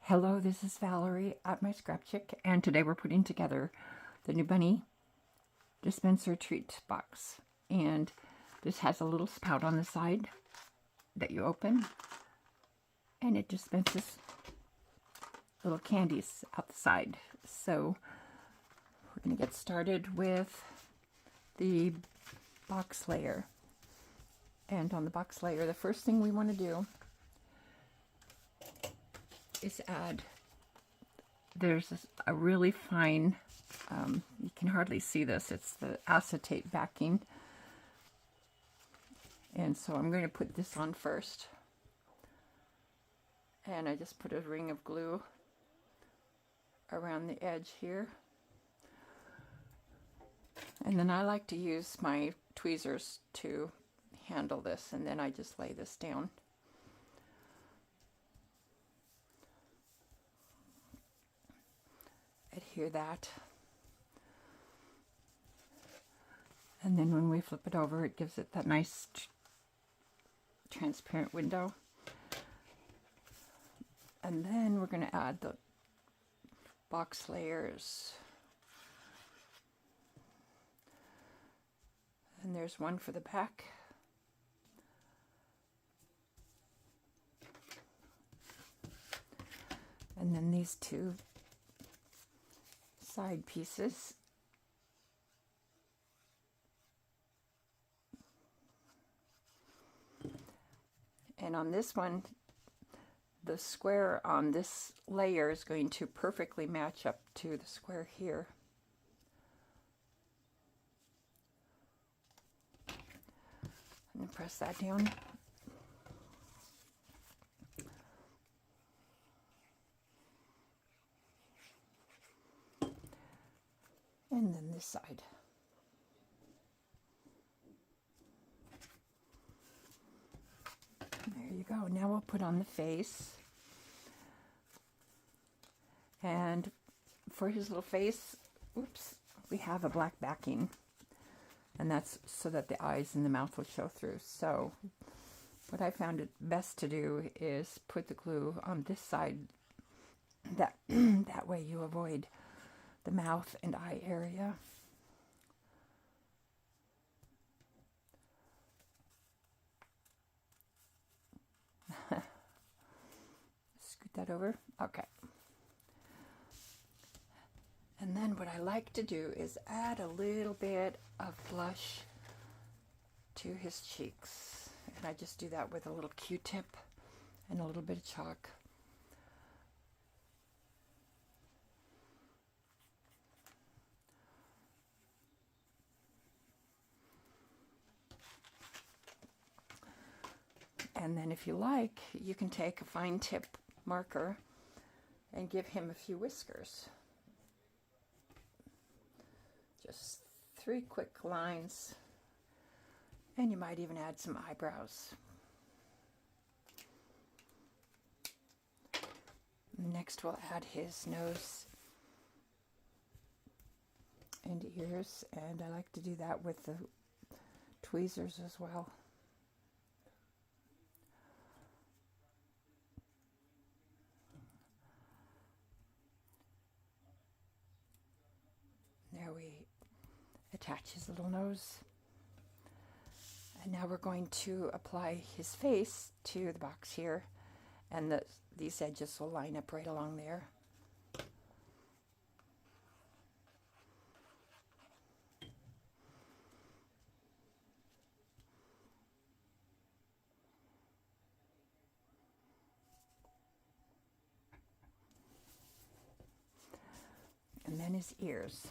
Hello, this is Valerie at my Scrap Chick, and today we're putting together the new bunny dispenser treat box. And this has a little spout on the side that you open, and it dispenses little candies out the side. So we're going to get started with the box layer. And on the box layer, the first thing we want to do is add, there's a really fine, you can hardly see this, it's the acetate backing. And so I'm going to put this on first. And I just put a ring of glue around the edge here. And then I like to use my tweezers to handle this, and then I just lay this down. Adhere that. And then when we flip it over, it gives it that nice transparent window. And then we're going to add the box layers. And there's one for the back. And then these two side pieces. And on this one, the square on this layer is going to perfectly match up to the square here. And then press that down. And then this side. There you go. Now we'll put on the face. And for his little face, oops, we have a black backing. And that's so that the eyes and the mouth will show through. So what I found it best to do is put the glue on this side. That way you avoid the mouth and eye area. Scoot that over. Okay. And then what I like to do is add a little bit of blush to his cheeks. And I just do that with a little Q-tip and a little bit of chalk. And then if you like, you can take a fine tip marker and give him a few whiskers. Just 3 quick lines. And you might even add some eyebrows. Next we'll add his nose and ears, and I like to do that with the tweezers as well. There we attach his little nose. And now we're going to apply his face to the box here, and these edges will line up right along there. And then his ears.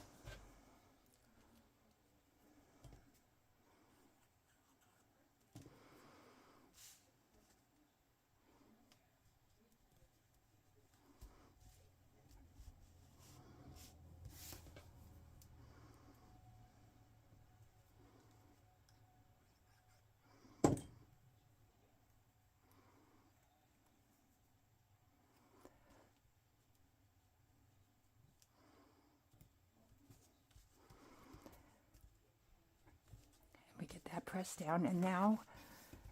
We get that pressed down, and now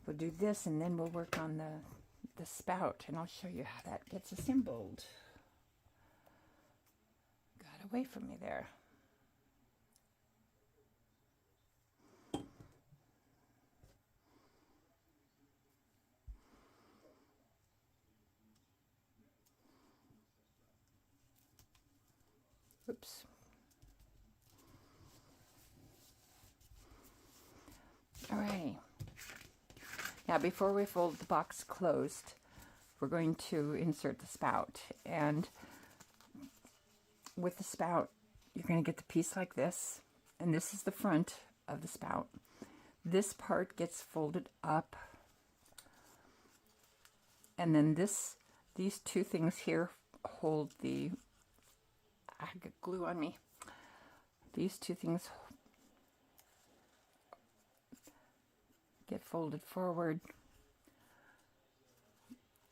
we'll do this, and then we'll work on the spout, and I'll show you how that gets assembled. Got away from me there. Oops. Alrighty. Now before we fold the box closed, we're going to insert the spout. And with the spout, you're going to get the piece like this. And this is the front of the spout. This part gets folded up. And then these two things here hold the... I got glue on me. These two things get folded forward,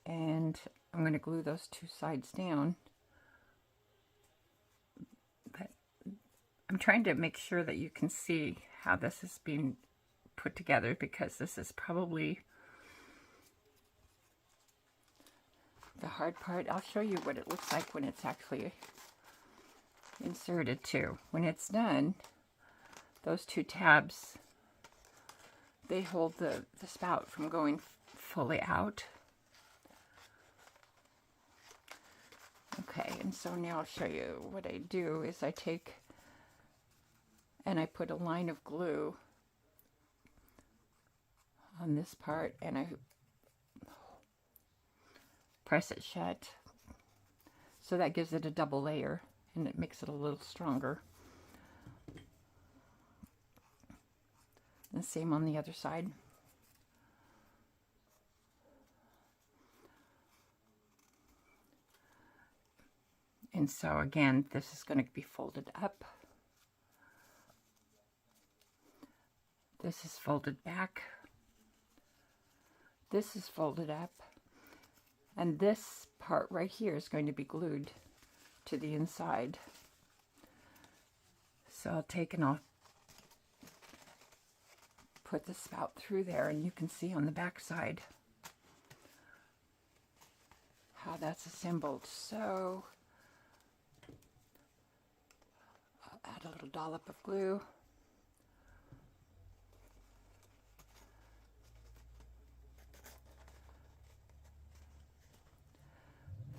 and I'm going to glue those two sides down. But I'm trying to make sure that you can see how this is being put together, because this is probably the hard part. I'll show you what it looks like when it's actually inserted too. When it's done, those two tabs, they hold the spout from going fully out. Okay, and so now I'll show you what I do is I take and I put a line of glue on this part, and I press it shut, so that gives it a double layer and it makes it a little stronger. And same on the other side. And so again, this is going to be folded up. This is folded back. This is folded up. And this part right here is going to be glued to the inside. So I'll take and I'll put the spout through there, and you can see on the back side how that's assembled. So I'll add a little dollop of glue.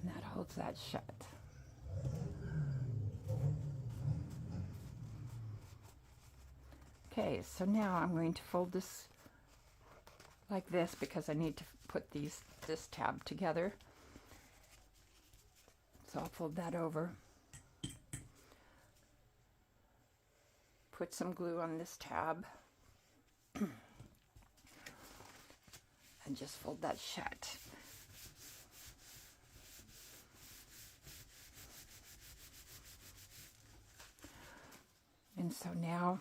And that holds that shut. Okay, so now I'm going to fold this like this because I need to put this tab together. So I'll fold that over. Put some glue on this tab. And just fold that shut. And so now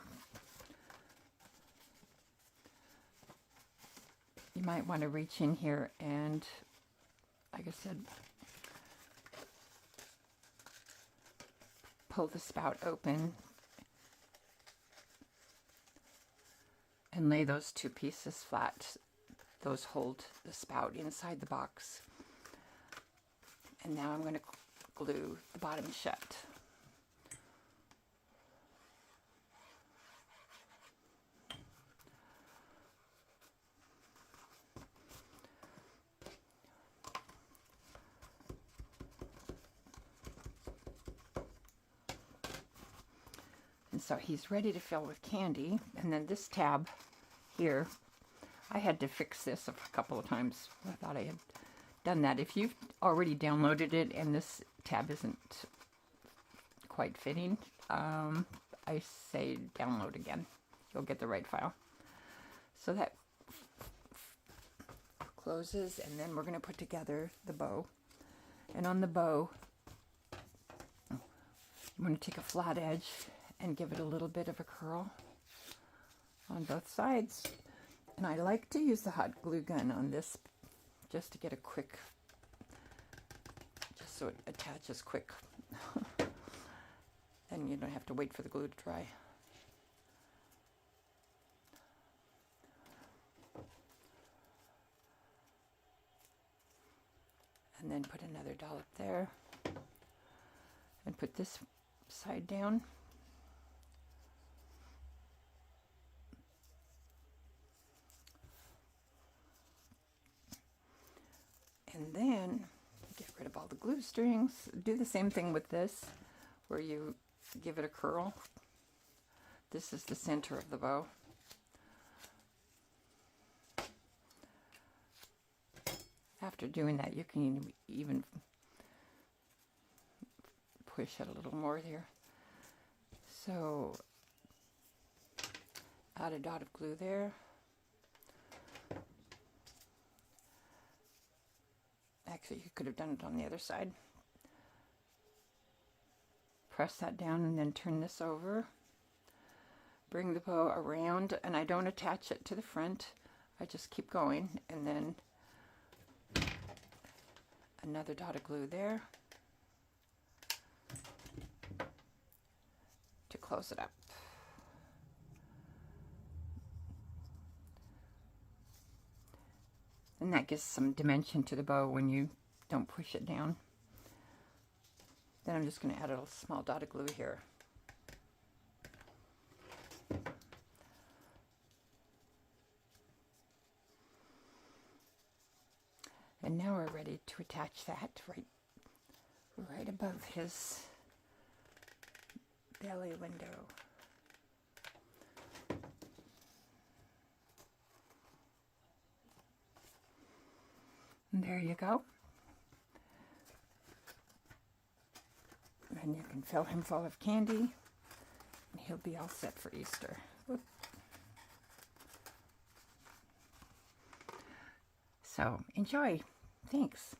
you might want to reach in here and, like I said, pull the spout open and lay those two pieces flat. Those hold the spout inside the box. And now I'm going to glue the bottom shut. So he's ready to fill with candy. And then this tab here, I had to fix this a couple of times. I thought I had done that. If you've already downloaded it and this tab isn't quite fitting, I say download again. You'll get the right file. So that closes, and then we're going to put together the bow. And on the bow, I'm going to take a flat edge and give it a little bit of a curl on both sides. And I like to use the hot glue gun on this just to get a quick, just so it attaches quick. And you don't have to wait for the glue to dry. And then put another dollop there. And put this side down. And then get rid of all the glue strings. Do the same thing with this, where you give it a curl. This is the center of the bow. After doing that, you can even push it a little more there. So add a dot of glue there. Actually, you could have done it on the other side. Press that down and then turn this over. Bring the bow around, and I don't attach it to the front. I just keep going, and then another dot of glue there to close it up. And that gives some dimension to the bow when you don't push it down. Then I'm just going to add a little small dot of glue here. And now we're ready to attach that right above his belly window. And there you go. And you can fill him full of candy, and he'll be all set for Easter. Whoop. So enjoy. Thanks.